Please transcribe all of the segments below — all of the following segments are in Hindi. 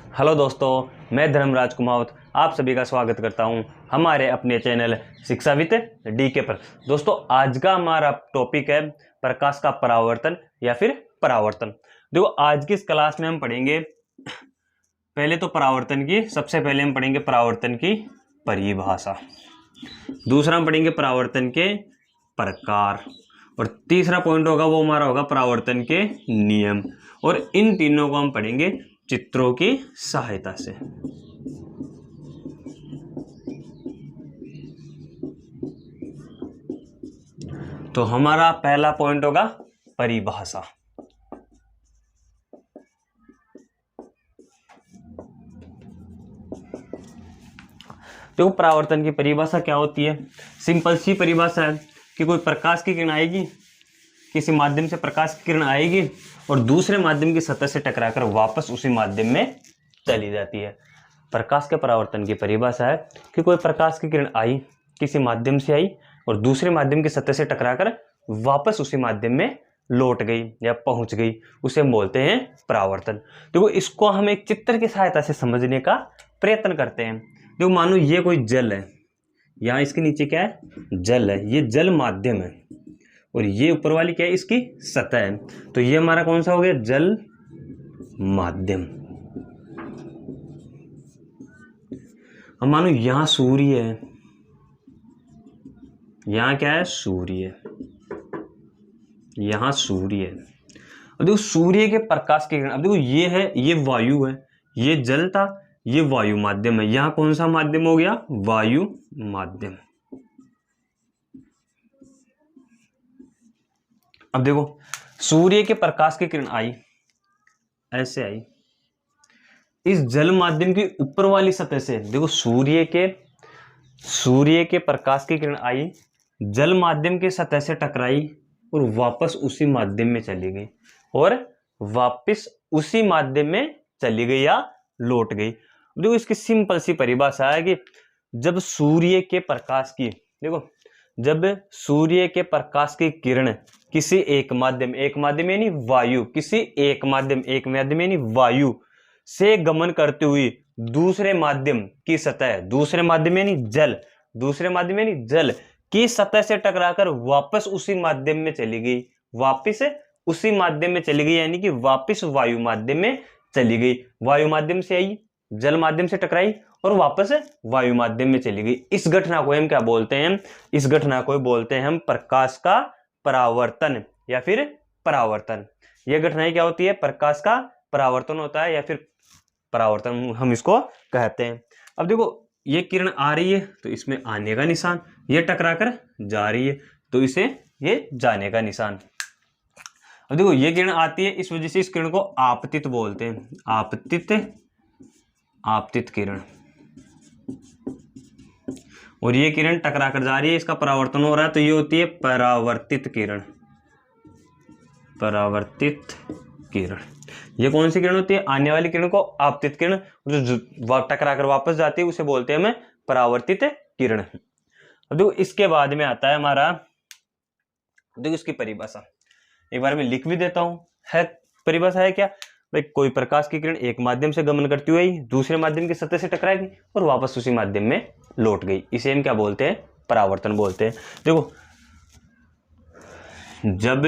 हेलो दोस्तों, मैं धर्मराज कुमावत आप सभी का स्वागत करता हूं हमारे अपने चैनल शिक्षा विद डीके पर। दोस्तों, आज का हमारा टॉपिक है प्रकाश का परावर्तन या फिर परावर्तन। देखो, आज की इस क्लास में हम पढ़ेंगे पहले तो परावर्तन की, सबसे पहले हम पढ़ेंगे परावर्तन की परिभाषा, दूसरा हम पढ़ेंगे परावर्तन के प्रकार, और तीसरा पॉइंट होगा वो हमारा होगा परावर्तन के नियम। और इन तीनों को हम पढ़ेंगे चित्रों की सहायता से। तो हमारा पहला पॉइंट होगा परिभाषा। देखो, परावर्तन की परिभाषा क्या होती है? सिंपल सी परिभाषा है कि कोई प्रकाश की किरण आएगी, किसी माध्यम से प्रकाश की किरण आएगी और दूसरे माध्यम की सतह से टकराकर वापस उसी माध्यम में चली जाती है। प्रकाश के परावर्तन की परिभाषा है कि कोई प्रकाश की किरण आई, किसी माध्यम से आई और दूसरे माध्यम की सतह से टकराकर वापस उसी माध्यम में लौट गई या पहुंच गई, उसे हम बोलते हैं परावर्तन। देखो, इसको हम एक चित्र की सहायता से समझने का प्रयत्न करते हैं। देखो, मानो ये कोई जल है, यहाँ इसके नीचे क्या है? जल है। ये जल माध्यम है और ये ऊपर वाली क्या है? इसकी सतह है। तो ये हमारा कौन सा हो गया? जल माध्यम। अब मानो यहां सूर्य है, यहां क्या है? सूर्य। यहां सूर्य है। अब देखो, सूर्य के प्रकाश की किरण, अब देखो ये है, ये वायु है, ये जल था, ये वायु माध्यम है। यहां कौन सा माध्यम हो गया? वायु माध्यम। अब देखो, सूर्य के प्रकाश की किरण आई, ऐसे आई, इस जल माध्यम की ऊपर वाली सतह से, देखो सूर्य के प्रकाश की किरण आई, जल माध्यम की सतह से टकराई और वापस उसी माध्यम में चली गई, और वापस उसी माध्यम में चली गई या लौट गई। देखो, इसकी सिंपल सी परिभाषा है कि जब सूर्य के प्रकाश की, देखो, जब सूर्य के प्रकाश की किरण किसी एक माध्यम यानी वायु, किसी एक माध्यम यानी वायु से गमन करते हुए दूसरे माध्यम की सतह, दूसरे माध्यम यानी जल की सतह से टकराकर वापस उसी माध्यम में चली गई, यानी कि वापस वायु माध्यम में चली गई। वायु माध्यम से आई, जल माध्यम से टकराई और वापस वायु माध्यम में चली गई। इस घटना को हम क्या बोलते हैं? इस घटना को बोलते हैं हम प्रकाश का परावर्तन या फिर परावर्तन। यह घटनाएं क्या होती है? प्रकाश का परावर्तन होता है या फिर परावर्तन हम इसको कहते हैं। अब देखो, ये किरण आ रही है तो इसमें आने का निशान, ये टकराकर जा रही है तो इसे ये जाने का निशान। अब देखो, ये किरण आती है, इस वजह से इस किरण को आपतित बोलते हैं, आपतित किरण। और ये किरण टकरा कर जा रही है, इसका परावर्तन हो रहा है तो ये होती है परावर्तित किरण। परावर्तित किरण ये कौन सी किरण होती है? आने वाली किरण को आपतित किरण, जो टकरा कर वापस जाती है उसे बोलते हैं हमें परावर्तित किरण। अब देखो, इसके बाद में आता है हमारा, देखो इसकी परिभाषा एक बार मैं लिख भी देता हूं। है परिभाषा है क्या भाई? कोई प्रकाश की किरण एक माध्यम से गमन करती हुई दूसरे माध्यम की सतह से टकराएगी और वापस उसी माध्यम में लौट गई, इसे हम क्या बोलते हैं? परावर्तन बोलते हैं। देखो, जब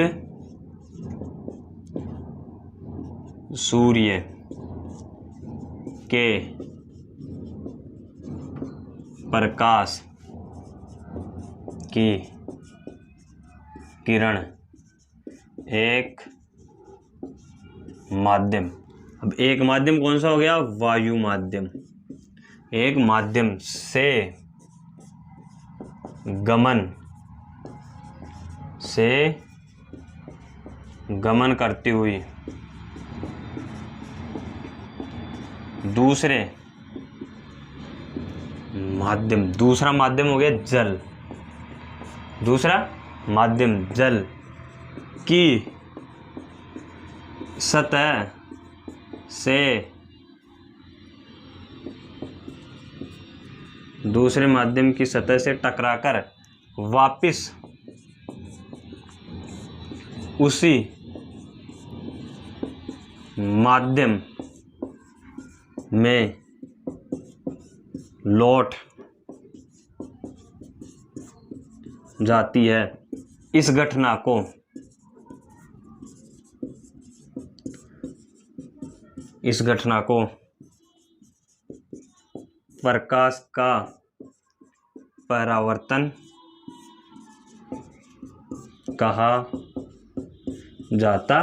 सूर्य के प्रकाश की किरण एक माध्यम, अब एक माध्यम कौन सा हो गया? वायु माध्यम। एक माध्यम से गमन करती हुई दूसरे माध्यम, दूसरा माध्यम हो गया जल, दूसरा माध्यम जल की सतह से दूसरे माध्यम की सतह से टकराकर वापस उसी माध्यम में लौट जाती है। इस घटना को प्रकाश का परावर्तन कहा जाता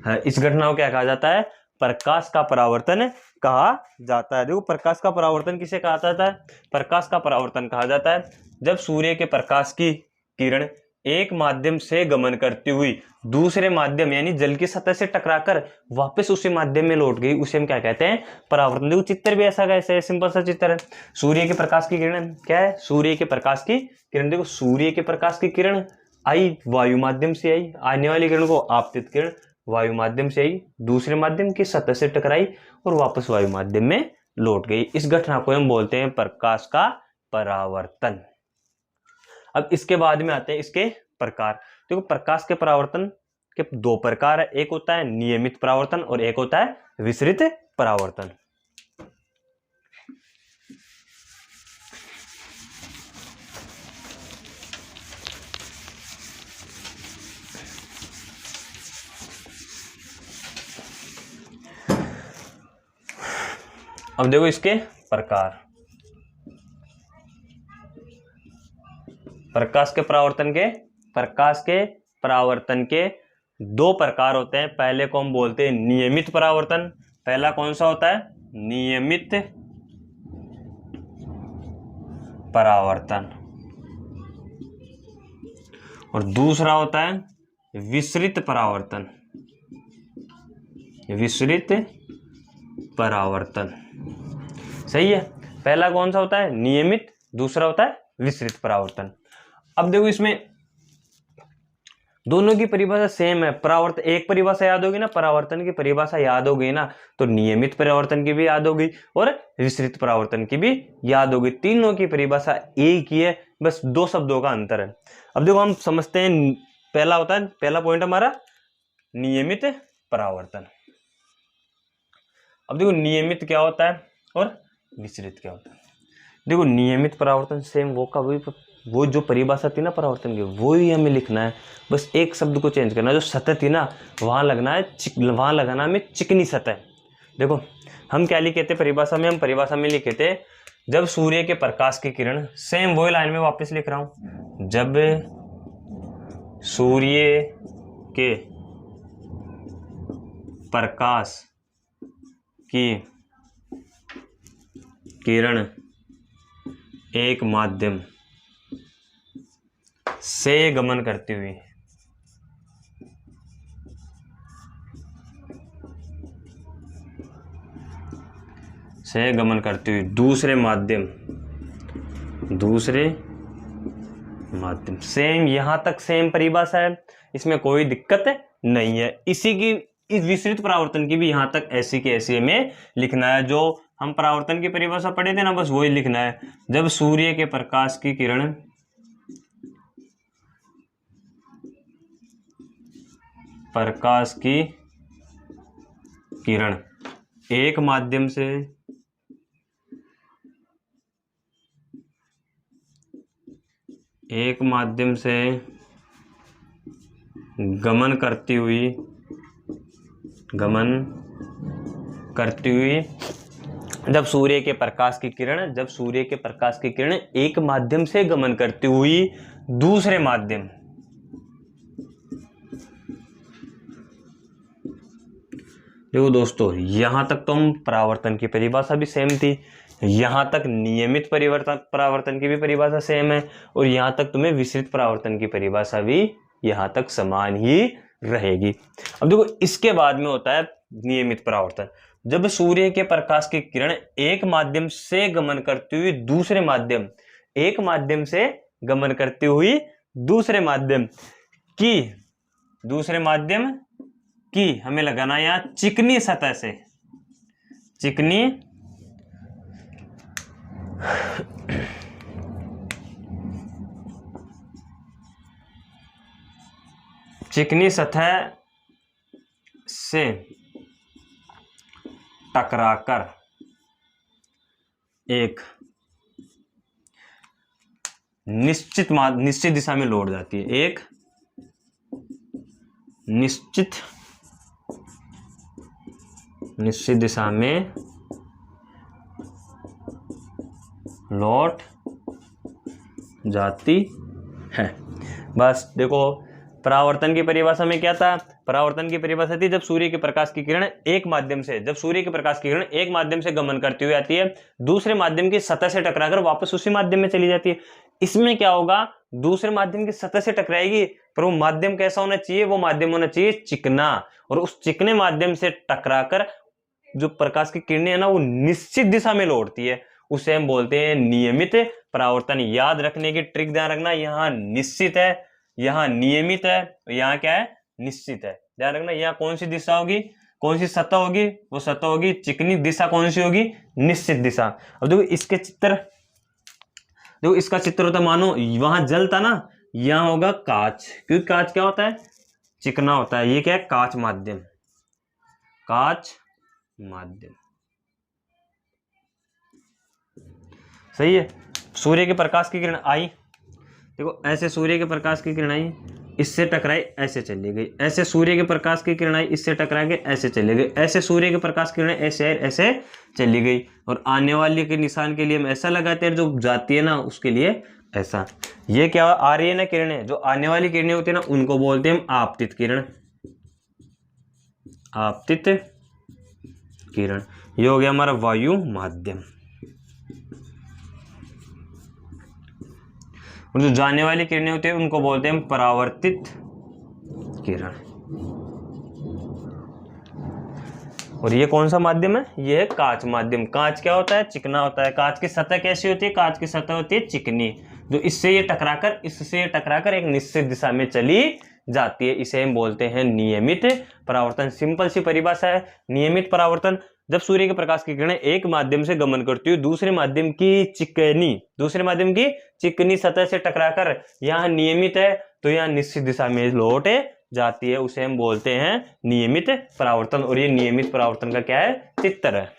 है। इस घटना को क्या कहा जाता है? प्रकाश का परावर्तन कहा जाता है। देखो प्रकाश का परावर्तन किसे कहा जाता है? प्रकाश का परावर्तन कहा जाता है जब सूर्य के प्रकाश की किरण एक माध्यम से गमन करती हुई दूसरे माध्यम यानी जल की सतह से टकराकर वापस उसी माध्यम में लौट गई, उसे हम क्या कहते हैं? परावर्तन। देखो चित्र भी ऐसा कैसे है, सिंपल सा चित्र है। सूर्य के प्रकाश की किरण क्या है? सूर्य के प्रकाश की किरण। देखो सूर्य के प्रकाश की किरण आई, वायु माध्यम से आई, आने वाली किरण को आपतित किरण वायु माध्यम से आई, दूसरे माध्यम की सतह से टकराई और वापस वायु माध्यम में लौट गई। इस घटना को हम बोलते हैं प्रकाश का परावर्तन। अब इसके बाद में आते हैं इसके प्रकार। देखो प्रकाश के परावर्तन के दो प्रकार है, एक होता है नियमित परावर्तन और एक होता है विसरित परावर्तन। अब देखो इसके प्रकार। प्रकाश के परावर्तन के दो प्रकार होते हैं। पहले को हम बोलते हैं नियमित परावर्तन। पहला कौन सा होता है? नियमित परावर्तन। और दूसरा होता है विसरित परावर्तन। विसरित परावर्तन, सही है। पहला कौन सा होता है? नियमित, दूसरा होता है विसरित परावर्तन। अब देखो इसमें दोनों की परिभाषा सेम है। परावर्तन एक परिभाषा याद होगी ना, परावर्तन की परिभाषा याद हो गई ना, तो नियमित परावर्तन की भी याद होगी और विसरित परावर्तन की भी याद होगी। तीनों की परिभाषा एक ही है, बस दो शब्दों का अंतर है। अब देखो हम समझते हैं, पहला होता है, पहला पॉइंट हमारा नियमित परावर्तन। अब देखो नियमित क्या होता है और विसरित क्या होता है। देखो नियमित परावर्तन सेम वो जो परिभाषा थी ना परावर्तन की, वो ही हमें लिखना है, बस एक शब्द को चेंज करना है। जो सतह थी ना वहां लगना है वहां लगाना हमें चिकनी सतह। देखो हम क्या लिखे थे परिभाषा में? हम परिभाषा में लिखे थे जब सूर्य के प्रकाश की किरण, सेम वही लाइन में वापस लिख रहा हूं, जब सूर्य के प्रकाश की किरण एक माध्यम से गमन करती हुई दूसरे माध्यम, सेम यहां तक सेम परिभाषा है, इसमें कोई दिक्कत नहीं है। इस विसरित परावर्तन की भी यहां तक ऐसी की ऐसी हमें लिखना है। जो हम परावर्तन की परिभाषा पढ़े थे ना, बस वही लिखना है। जब सूर्य के प्रकाश की किरण एक माध्यम से गमन करती हुई जब सूर्य के प्रकाश की किरण एक माध्यम से गमन करती हुई दूसरे माध्यम, देखो दोस्तों यहां तक तो हम परावर्तन की परिभाषा भी सेम थी, यहां तक नियमित परावर्तन की भी परिभाषा सेम है, और यहां तक तुम्हें विसरित परावर्तन की परिभाषा भी यहां तक समान ही रहेगी। अब देखो इसके बाद में होता है नियमित परावर्तन। जब सूर्य के प्रकाश की किरण एक माध्यम से गमन करती हुई दूसरे माध्यम की हमें लगाना यहां चिकनी सतह से, चिकनी सतह से टकराकर एक निश्चित दिशा में लौट जाती है, एक निश्चित दिशा में लौट जाती है। बस देखो, परावर्तन की परिभाषा में क्या था? परावर्तन की परिभाषा थी जब सूर्य के प्रकाश की किरण एक माध्यम से गमन करती हुई आती है, दूसरे माध्यम की सतह से टकराकर वापस उसी माध्यम में चली जाती है। इसमें क्या होगा, दूसरे माध्यम की सतह से टकराएगी, पर वो माध्यम कैसा होना चाहिए? वो माध्यम होना चाहिए चिकना, और उस चिकने माध्यम से टकराकर जो प्रकाश की किरणें है ना, वो निश्चित दिशा में लौटती है, उसे हम बोलते हैं नियमित परावर्तन। याद रखने की ट्रिक ध्यान रखना, यहाँ निश्चित है, यहाँ नियमित है, यहाँ क्या है? निश्चित है। ध्यान रखना, यहाँ कौन सी दिशा होगी, कौन सी सतह होगी? वो सतह होगी चिकनी। दिशा कौन सी होगी? निश्चित दिशा। अब देखो इसके चित्र, देखो इसका चित्र होता, मानो वहां जल था ना, यहाँ होगा कांच, क्योंकि कांच क्या होता है? चिकना होता है। ये क्या है? कांच माध्यम, कांच माध्यम। सही है। सूर्य के प्रकाश की किरण आई, देखो ऐसे सूर्य के प्रकाश की किरण आई, इससे टकराई, ऐसे चली गई, ऐसे सूर्य के प्रकाश की किरण आई, इससे टकरा के ऐसे चली गई, ऐसे सूर्य के प्रकाश की किरण ऐसे आई, ऐसे चली गई। और आने वाले के निशान के लिए हम ऐसा लगाते हैं, जो जाती है ना उसके लिए ऐसा। ये क्या आ रही है ना किरणें, जो आने वाली किरणें होती है ना, उनको बोलते हैं हम आपतित किरण, आपतित किरण। ये हो गया हमारा वायु माध्यम। और जो जाने वाली किरणें होती है उनको बोलते हैं हम परावर्तित किरण। और ये कौन सा माध्यम है? ये है कांच माध्यम। कांच क्या होता है? चिकना होता है। कांच की सतह कैसी होती है? कांच की सतह होती है चिकनी, जो इससे ये टकराकर एक निश्चित दिशा में चली जाती है। इसे हम बोलते हैं नियमित परावर्तन। सिंपल सी परिभाषा है नियमित परावर्तन। जब सूर्य के प्रकाश की किरणें एक माध्यम से गमन करती हुई दूसरे माध्यम की चिकनी सतह से टकराकर यहाँ नियमित है, तो यहाँ निश्चित दिशा में लौट जाती है, उसे हम बोलते हैं नियमित परावर्तन। और ये नियमित परावर्तन का क्या है? चित्र है।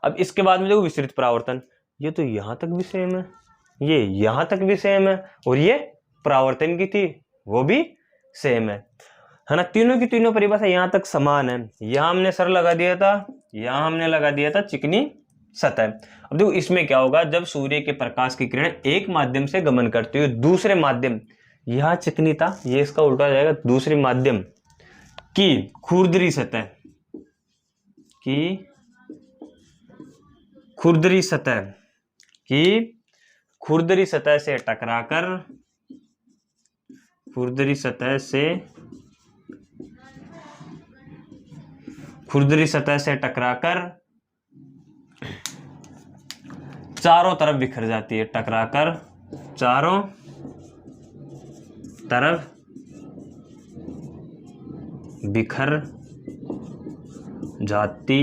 अब इसके बाद में देखो विसरित परावर्तन। ये तो यहां तक भी सेम है, ये यहां तक भी सेम है, और ये परावर्तन की थी वो भी सेम है ना। तीनों की तीनों परिभाषा यहां तक समान है। यहां हमने सर लगा दिया था, यहां हमने लगा दिया था चिकनी सतह। अब देखो इसमें क्या होगा, जब सूर्य के प्रकाश की किरण एक माध्यम से गमन करती हुई दूसरे माध्यम, यहां चिकनी था, ये इसका उल्टा हो जाएगा, दूसरे माध्यम की खुरदरी सतह से टकराकर चारों तरफ बिखर जाती है, टकराकर चारों तरफ बिखर जाती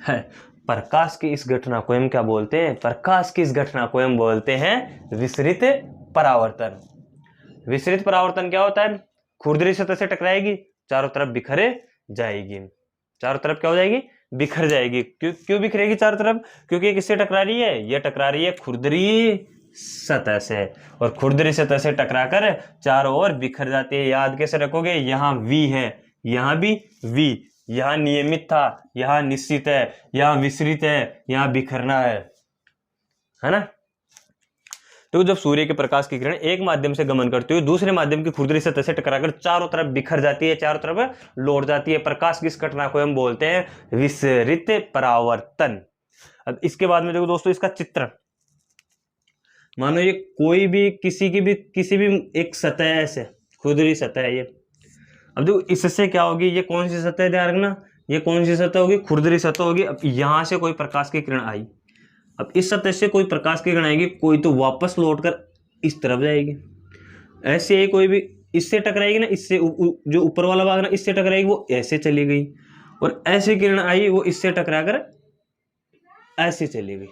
है। प्रकाश की इस घटना को हम क्या बोलते हैं? प्रकाश की इस घटना को हम बोलते हैं विसरित परावर्तन। विसरित परावर्तन क्या होता है? खुरदरी सतह से टकराएगी, चारों तरफ बिखरे जाएगी, चारों तरफ क्या हो जाएगी? बिखर जाएगी। क्यों बिखरेगी चारों तरफ? क्योंकि ये किससे टकरा रही है? ये टकरा रही है खुरदरी सतह से, और खुरदरी सतह से टकराकर चारों ओर बिखर जाती है। याद कैसे रखोगे? यहाँ V है, यहाँ भी V, यहाँ नियमित था, यहाँ निश्चित है, यहाँ विसरित है, यहाँ बिखरना है ना। तो जब सूर्य के प्रकाश की किरण एक माध्यम से गमन करती हुई दूसरे माध्यम की खुरदरी सतह से टकराकर चारों तरफ बिखर जाती है, चारों तरफ लौट जाती है, प्रकाश की इस घटना को हम बोलते हैं विसरित परावर्तन। अब इसके बाद में देखो दोस्तों इसका चित्र, मानो ये कोई भी किसी भी एक सतह है, ऐसे खुरदरी सतह है ये। अब देखो इससे क्या होगी? ये कौन सी सतह है? ध्यान रखना, ये कौन सी सतह होगी? खुरदरी सतह होगी। अब यहां से कोई प्रकाश की किरण आई, अब इस सतह से कोई प्रकाश की किरण आएगी, कोई तो वापस लौटकर इस तरफ जाएगी, ऐसे ही कोई भी इससे टकराएगी ना, इससे जो ऊपर वाला भाग ना इससे टकराएगी, वो ऐसे चली गई, और ऐसे किरण आई वो इससे टकराकर ऐसे चली गई।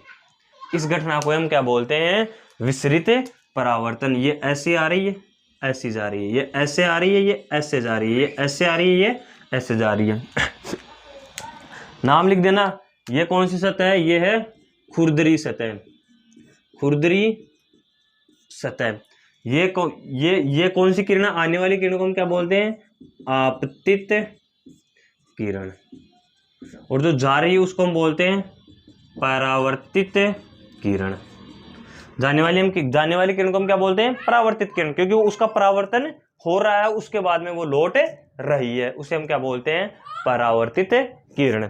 इस घटना को हम क्या बोलते हैं? विसरित परावर्तन। ये ऐसे आ रही है, ऐसी जा रही है, ये ऐसे आ रही है, ये ऐसे जा रही है, ये ऐसे आ रही है, ये ऐसे जा रही है। नाम लिख देना। ये कौन सी सतह है? ये है खुरदरी सतह, खुरदरी सतह। ये कौन सी किरण, आने वाली किरण को हम क्या बोलते हैं, आपतित किरण, और जो जा रही है उसको हम बोलते हैं परावर्तित किरण। जाने वाली किरण को हम क्या बोलते हैं, परावर्तित किरण, क्योंकि उसका परावर्तन हो रहा है, उसके बाद में वो लौट रही है, उसे हम क्या बोलते हैं, परावर्तित किरण।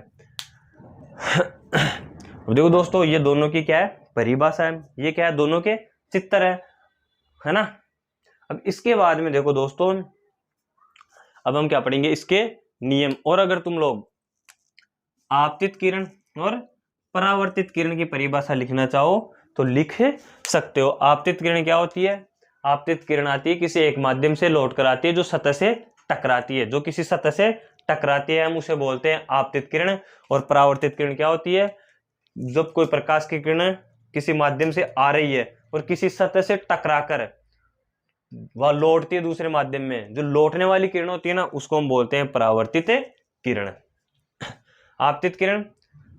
देखो दोस्तों, ये दोनों की क्या है, परिभाषा है, ये क्या है, दोनों के चित्र है ना। अब इसके बाद में देखो दोस्तों, अब हम क्या पढ़ेंगे, इसके नियम। और अगर तुम लोग आपतित किरण और परावर्तित किरण की परिभाषा लिखना चाहो तो लिख सकते हो। आपतित किरण क्या होती है, आपतित किरण आती है किसी एक माध्यम से लौट कर आती है जो सतह से टकराती है, जो किसी सतह से टकराती है हम उसे बोलते हैं आपतित किरण। और परावर्तित किरण क्या होती है, जब कोई प्रकाश की किरण किसी माध्यम से आ रही है और किसी सतह से टकराकर वह लौटती है दूसरे माध्यम में, जो लौटने वाली किरण होती है ना, उसको हम बोलते हैं परावर्तित किरण। आपतित किरण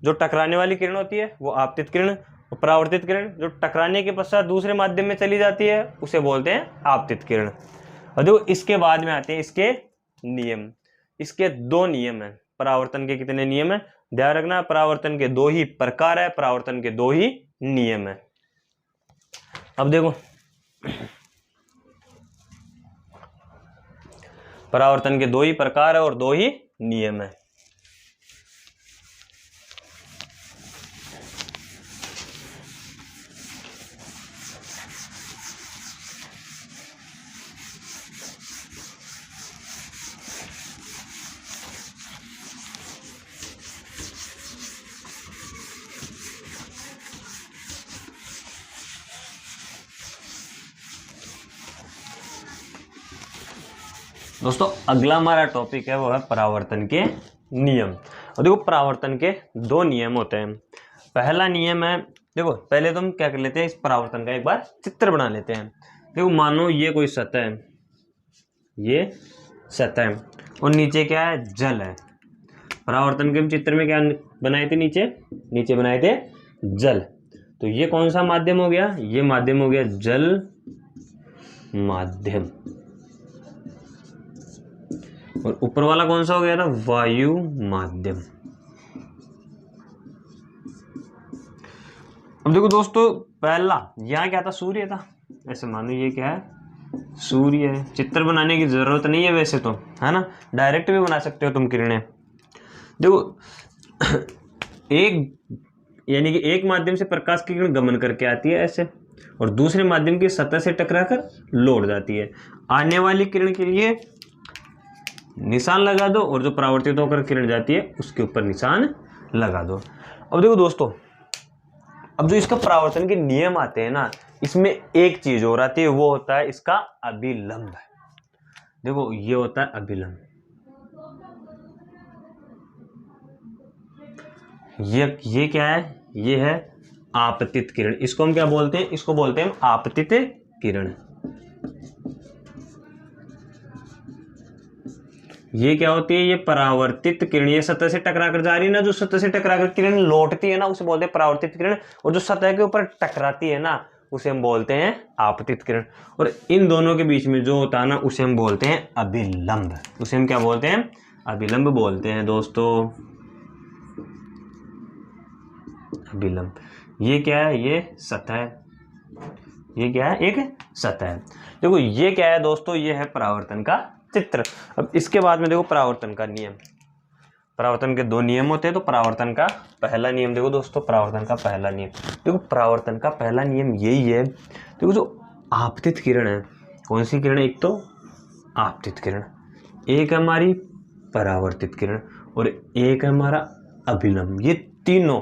जो टकराने वाली किरण होती है वो आपतित किरण, और परावर्तित किरण जो टकराने के पश्चात दूसरे माध्यम में चली जाती है उसे बोलते हैं आपतित किरण। और जो इसके बाद में आते हैं इसके नियम। इसके दो नियम है। परावर्तन के कितने नियम है, ध्यान रखना, परावर्तन के दो ही प्रकार है, परावर्तन के दो ही नियम है। अब देखो, परावर्तन के दो ही प्रकार है और दो ही नियम है। दोस्तों अगला हमारा टॉपिक है वो है परावर्तन के नियम। और देखो, परावर्तन के दो नियम होते हैं। पहला नियम है, देखो पहले तो हम क्या कर लेते हैं, इस परावर्तन का एक बार चित्र बना लेते हैं। देखो मानो ये कोई सतह है, ये सतह है और नीचे क्या है, जल है। परावर्तन के हम चित्र में क्या बनाए थे, नीचे बनाए थे जल। तो ये कौन सा माध्यम हो गया, ये माध्यम हो गया जल माध्यम, और ऊपर वाला कौन सा हो गया था, वायु माध्यम। अब देखो दोस्तों, पहला यहाँ क्या था, सूर्य था। ऐसे मानो ये क्या है, सूर्य है। चित्र बनाने की जरूरत नहीं है वैसे तो, है ना, डायरेक्ट भी बना सकते हो तुम किरणें। देखो एक यानी कि एक माध्यम से प्रकाश की किरण गमन करके आती है ऐसे, और दूसरे माध्यम की सतह से टकराकर लौट जाती है। आने वाली किरण के लिए निशान लगा दो और जो परावर्तित होकर किरण जाती है उसके ऊपर निशान लगा दो। अब देखो दोस्तों, अब जो इसका परावर्तन के नियम आते हैं ना, इसमें एक चीज और आती है, वो होता है इसका अभिलंब। देखो ये होता है अभिलंब। ये क्या है, ये है आपतित किरण। इसको हम क्या बोलते हैं, इसको बोलते हैं आपतित किरण। ये क्या होती है, ये परावर्तित किरण। ये सतह से टकराकर जा रही है ना, जो सतह से टकराकर किरण लौटती है ना उसे बोलते हैं परावर्तित किरण, और जो सतह के ऊपर टकराती है ना उसे हम बोलते हैं आपतित किरण। और इन दोनों के बीच में जो होता है ना उसे हम बोलते हैं अभिलंब। उसे हम क्या बोलते हैं, अभिलंब बोलते हैं दोस्तों, अभिलंब। ये क्या है, ये सतह है, ये क्या है, एक सतह है। देखो ये क्या है दोस्तों, ये है परावर्तन का चित्र। अब इसके बाद में देखो परावर्तन का नियम। परावर्तन के दो नियम होते हैं। तो परावर्तन का पहला नियम देखो दोस्तों, परावर्तन का पहला नियम देखो, परावर्तन का पहला नियम यही है। देखो जो आपतित किरण है, कौन सी किरण है, एक तो आपतित किरण, एक हमारी परावर्तित किरण, और एक हमारा अभिलंब। ये तीनों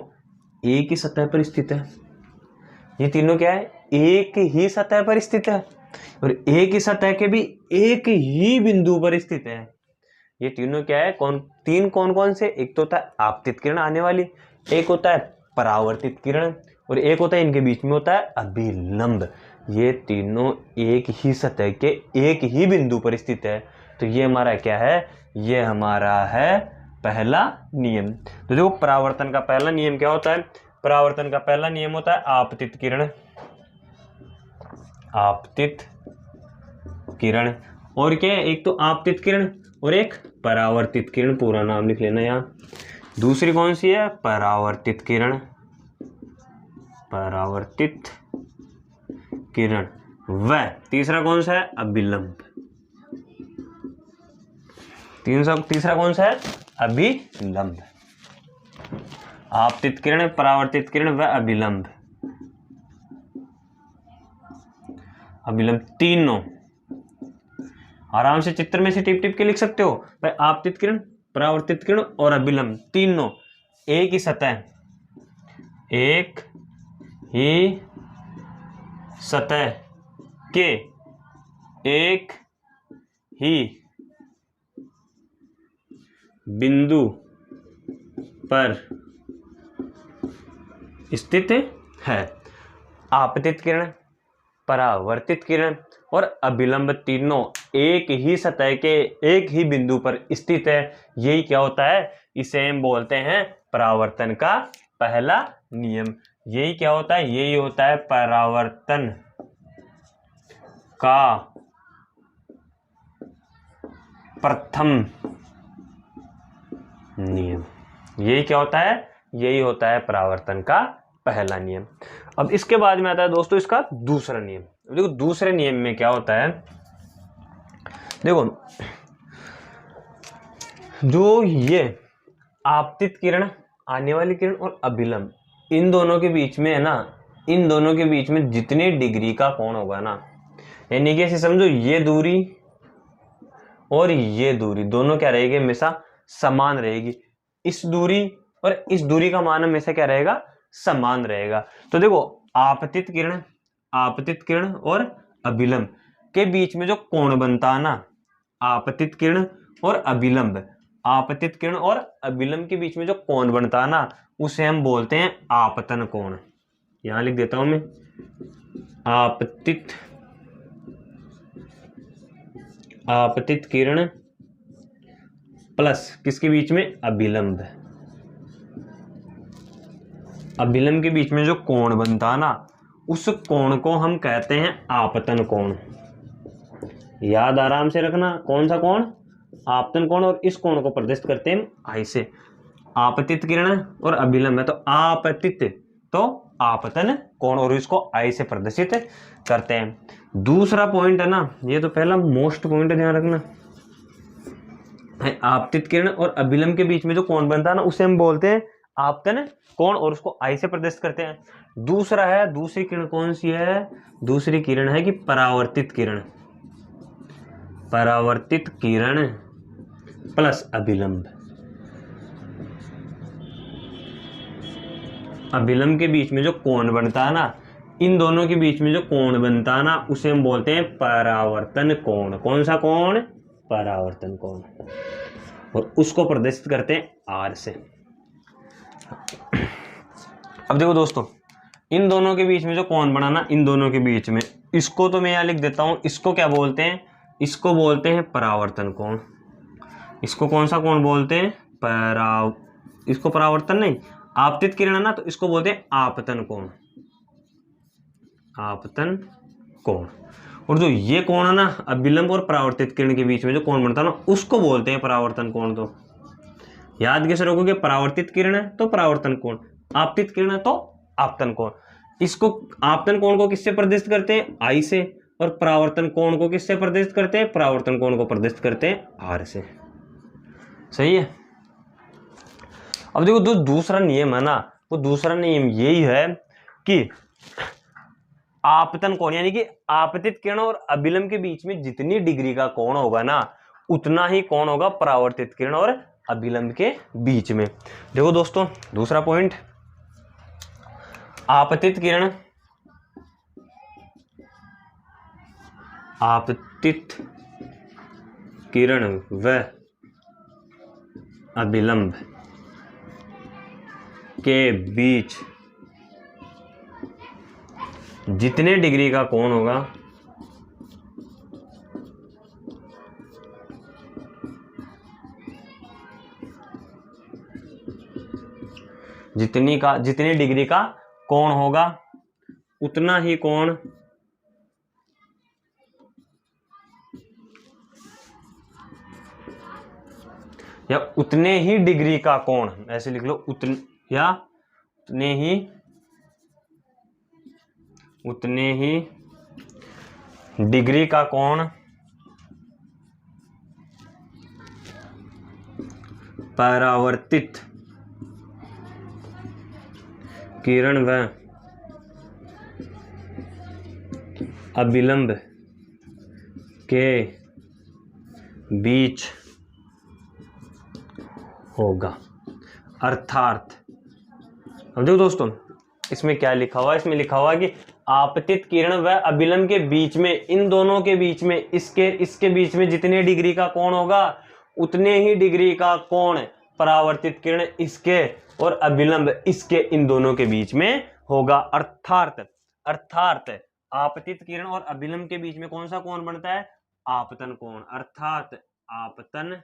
एक ही सतह पर स्थित है। ये तीनों क्या है, एक ही सतह पर स्थित है, और एक ही सतह के भी एक ही बिंदु पर स्थित है। ये तीनों क्या है, कौन कौन से, एक तो होता है आपतित किरण आने वाली, एक होता है परावर्तित किरण, और एक होता है इनके बीच में होता है अभिलंब। ये तीनों एक ही सतह के एक ही बिंदु पर स्थित है। तो ये हमारा क्या है, ये हमारा है पहला नियम। तो देखो परावर्तन का पहला नियम क्या होता है, परावर्तन का पहला नियम होता है आपतित किरण, आपतित किरण। और क्या है, एक तो आपतित किरण और एक परावर्तित किरण, पूरा नाम लिख लेना यहाँ। दूसरी कौन सी है, परावर्तित किरण, परावर्तित किरण। वह तीसरा कौन सा है, अभिलंब। तीसरा कौन सा है, अभिलंब। आपतित किरण, परावर्तित किरण व अभिलंब। अभिलंब तीनों आराम से चित्र में से टिप टिप के लिख सकते हो भाई। आपतित किरण, परावर्तित किरण और अभिलंब तीनों एक ही सतह, एक ही सतह के एक ही बिंदु पर स्थित है। आपतित किरण, परावर्तित किरण और अभिलंब तीनों एक ही सतह के एक ही बिंदु पर स्थित है। यही क्या होता है, इसे हम बोलते हैं परावर्तन का पहला नियम। यही क्या होता है, यही होता है परावर्तन का प्रथम नियम। यही क्या होता है, यही होता है परावर्तन का पहला नियम। अब इसके बाद में आता है दोस्तों इसका दूसरा नियम। देखो दूसरे नियम में क्या होता है, देखो जो ये आपतित किरण, आने वाली किरण और अभिलंब, इन दोनों के बीच में है ना, इन दोनों के बीच में जितनी डिग्री का कोण होगा ना, यानी कि ऐसे समझो ये दूरी और ये दूरी दोनों क्या रहेगी, हमेशा समान रहेगी। इस दूरी और इस दूरी का मान हमेशा क्या रहेगा, समान रहेगा। तो देखो आपतित किरण और अभिलंब के बीच में जो कोण बनता है ना, आपतित किरण और अभिलंब, आपतित किरण और अभिलंब के बीच में जो कोण बनता है ना, उसे हम बोलते हैं आपतन कोण। यहां लिख देता हूं मैं, आपतित किरण प्लस किसके बीच में, अभिलंब। अभिलंब के बीच में जो कोण बनता है ना, उस कोण को हम कहते हैं आपतन कोण। याद आराम से रखना, कौन सा कोण, आपतन कोण। और इस कोण को प्रदर्शित करते हैं आई से। आपतित किरण और अभिलंब है तो आपतित तो आपतन कोण, और इसको आई से प्रदर्शित करते हैं। दूसरा पॉइंट है ना, ये तो पहला मोस्ट पॉइंट है, ध्यान रखना। आपतित किरण और अभिलंब के बीच में जो कोण बनता है ना, उसे हम बोलते हैं आपतन कोण, और उसको आई से प्रदर्शित करते हैं। दूसरा है, दूसरी किरण कौन सी है, दूसरी किरण है कि परावर्तित किरण, परावर्तित किरण प्लस अभिलंब। अभिलंब के बीच में जो कोण बनता है ना, इन दोनों के बीच में जो कोण बनता है ना, उसे हम बोलते हैं परावर्तन कोण। कौन सा कोण, परावर्तन कोण, और उसको प्रदर्शित करते हैं आर से। अब देखो दोस्तों, इन दोनों के बीच में जो कोण बना ना, इन दोनों के बीच में, इसको तो मैं यहां लिख देता हूं, इसको क्या बोलते हैं, इसको बोलते हैं परावर्तन कोण। इसको कौन सा कोण बोलते हैं, इसको परावर्तन नहीं, आपतित किरण है ना, तो इसको बोलते हैं आपतन कोण, आपतन कोण। और जो ये कोण है ना, अभिलंब और परावर्तित किरण के बीच में जो कोण बनता है ना, उसको बोलते हैं परावर्तन कोण। तो याद कैसे रखोगे, परावर्तित किरण है तो परावर्तन कोण, आपतित किरण है तो आपतन कोण। इसको आपतन कोण को किससे प्रदर्शित करते हैं, आई से, और परावर्तन कोण को किससे प्रदर्शित करते हैं, परावर्तन कोण को प्रदर्शित करते हैं आर से। सही है। अब देखो जो दूसरा नियम है ना, वो दूसरा नियम यही है कि आपतन कोण, यानी कि आपतित किरण और अभिलंब के बीच में जितनी डिग्री का कोण होगा ना, उतना ही कोण होगा परावर्तित किरण और अभिलंब के बीच में। देखो दोस्तों दूसरा पॉइंट, आपतित किरण, आपतित किरण व अभिलंब के बीच जितने डिग्री का कोण होगा, जितनी डिग्री का कोण होगा उतना ही कोण या उतने ही डिग्री का कोण, ऐसे लिख लो, उतने ही डिग्री का कोण परावर्तित किरण व अभिलंब के बीच होगा। अर्थात अब देखो दोस्तों, इसमें क्या लिखा हुआ है, इसमें लिखा हुआ है कि आपतित किरण व अभिलंब के बीच में, इन दोनों के बीच में, इसके बीच में जितने डिग्री का कोण होगा उतने ही डिग्री का कोण परावर्तित किरण इसके और अभिलंब इसके, इन दोनों के बीच में होगा। अर्थात आपतित किरण और अभिलंब के बीच में कौन सा कोण बनता है? आपतन कोण। अर्थात आपतन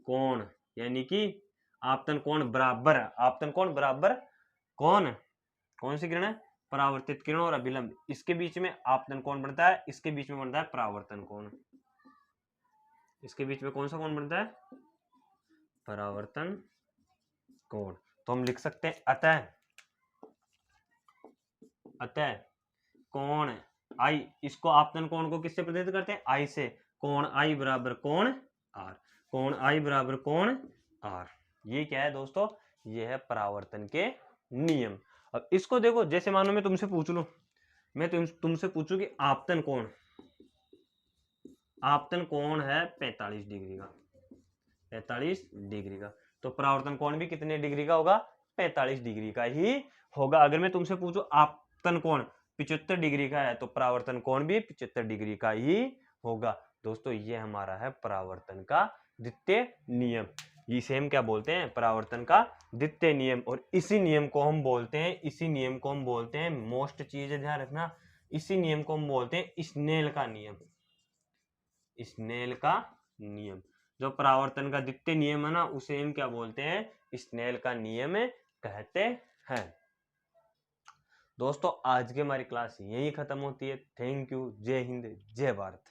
कोण, यानी कि आपतन कोण बराबर कौन सी किरण है? परावर्तित किरण और अभिलंब, इसके बीच में आपतन कोण बनता है, इसके बीच में बनता है परावर्तन कोण। इसके बीच में कौन सा कोण बनता है? परावर्तन कोण। तो हम लिख सकते हैं अतः कोण आई, इसको आपतन कोण को किससे प्रतिनिधित्व करते हैं? आई से। कोण आई बराबर कोण आर, कोण आई बराबर कोण आर। ये क्या है दोस्तों? ये है परावर्तन के नियम। अब इसको देखो, जैसे मानो मैं तुमसे पूछ लूं, मैं तुमसे पूछूं कि आपतन कोण है 45 डिग्री का, 45 डिग्री का, तो परावर्तन कोण भी कितने डिग्री का होगा? 45 डिग्री का ही होगा। अगर मैं तुमसे पूछूं आपतन कोण 75 डिग्री का है, तो परावर्तन कोण भी 75 डिग्री का ही होगा। दोस्तों ये हमारा है परावर्तन का द्वितीय नियम। इसे हम क्या बोलते हैं? परावर्तन का द्वितीय नियम। और इसी नियम को हम बोलते हैं, मोस्ट चीज ध्यान रखना, इसी नियम को हम बोलते हैं स्नेल का नियम। जो परावर्तन का द्वितीय नियम है ना, उसे हम क्या बोलते हैं? स्नेल का नियम कहते हैं। दोस्तों आज की हमारी क्लास यही खत्म होती है। Thank you. जय हिंद, जय भारत।